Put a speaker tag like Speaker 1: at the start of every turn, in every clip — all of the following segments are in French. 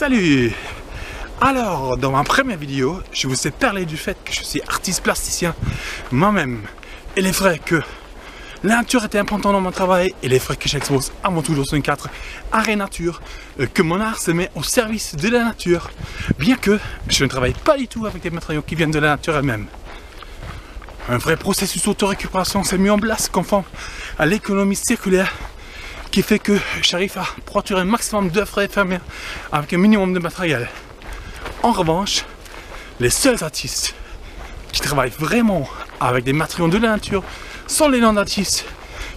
Speaker 1: Salut! Alors, dans ma première vidéo, je vous ai parlé du fait que je suis artiste plasticien moi-même. Et les vrai que la nature était importante dans mon travail et les vrai que j'expose à mon tour 4 Arrêt Nature, que mon art se met au service de la nature, bien que je ne travaille pas du tout avec des matériaux qui viennent de la nature elle-même. Un vrai processus d'auto-récupération s'est mis en place conforme à l'économie circulaire qui fait que j'arrive à produire un maximum d'œuvres éphémères avec un minimum de matériel. En revanche, les seuls artistes qui travaillent vraiment avec des matériaux de la nature sont les non-artistes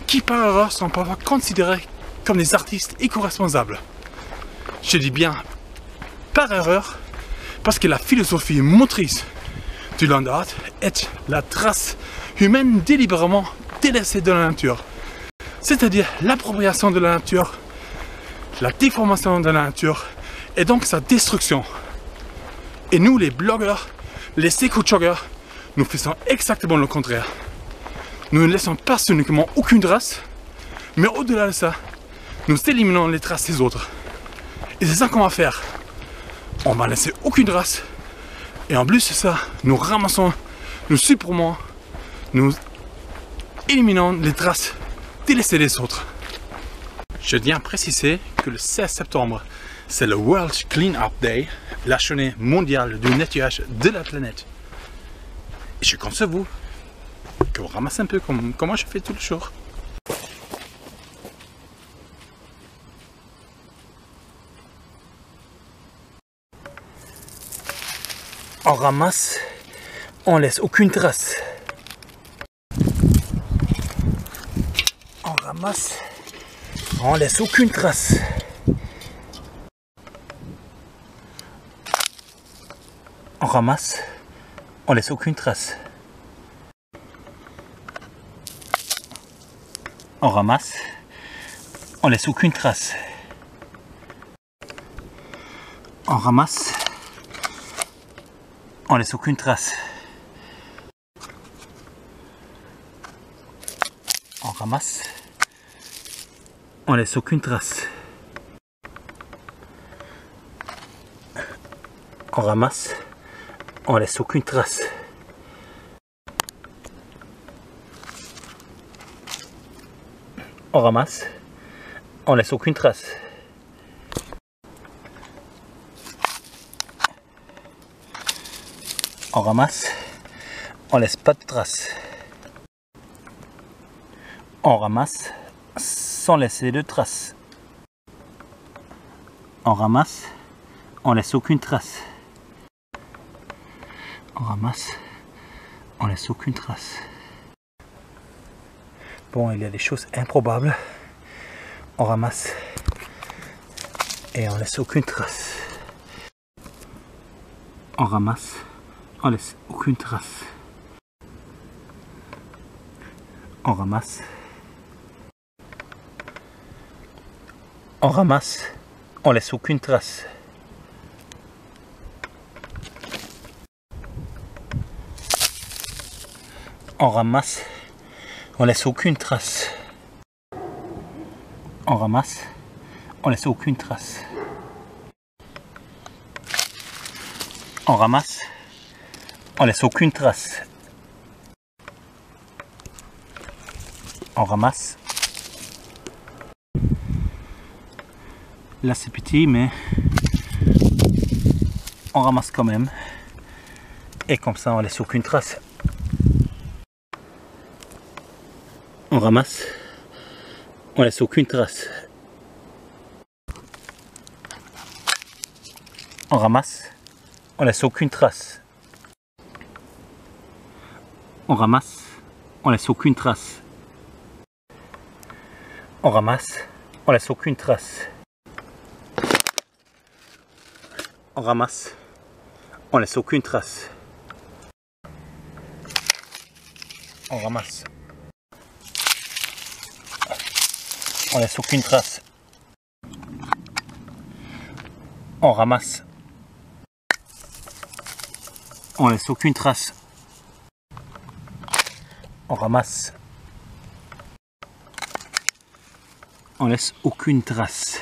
Speaker 1: qui par erreur sont parfois considérés comme des artistes éco-responsables. Je dis bien par erreur parce que la philosophie motrice du land art est la trace humaine délibérément délaissée de la nature. C'est-à-dire l'appropriation de la nature, la déformation de la nature et donc sa destruction. Et nous les blogueurs, les éco-joggers, nous faisons exactement le contraire. Nous ne laissons pas uniquement aucune trace, mais au-delà de ça, nous éliminons les traces des autres. Et c'est ça qu'on va faire. On va laisser aucune trace. Et en plus de ça, nous ramassons, nous supprimons, nous éliminons les traces délaissées des autres. Je tiens à préciser que le 16 septembre, c'est le World Clean Up Day, la journée mondiale du nettoyage de la planète. Et je compte sur vous, que vous ramassez un peu comme moi je fais tous les jours. On ramasse, on laisse aucune trace. On ramasse, on laisse aucune trace. On ramasse, on laisse aucune trace. On ramasse, on laisse aucune trace. On ramasse, on laisse aucune trace. On ramasse, on laisse aucune trace. On ramasse, on laisse aucune trace. On ramasse, on laisse aucune trace. On ramasse, on laisse pas de traces. On ramasse sans laisser de traces. On ramasse, on laisse aucune trace. On ramasse, on laisse aucune trace. Bon, il y a des choses improbables. On ramasse et on laisse aucune trace. On ramasse, on laisse aucune trace. On ramasse. On ramasse, on laisse aucune trace. On ramasse, on laisse aucune trace. On ramasse, on laisse aucune trace. On ramasse, on laisse aucune trace. On ramasse. Là c'est petit mais on ramasse quand même. Et comme ça on laisse aucune trace. On ramasse, on laisse aucune trace. On ramasse, on laisse aucune trace. On ramasse, on laisse aucune trace. On ramasse, on laisse aucune trace. On ramasse, on laisse aucune trace. On ramasse. On laisse aucune trace. On ramasse. On laisse aucune trace. On ramasse. On laisse aucune trace.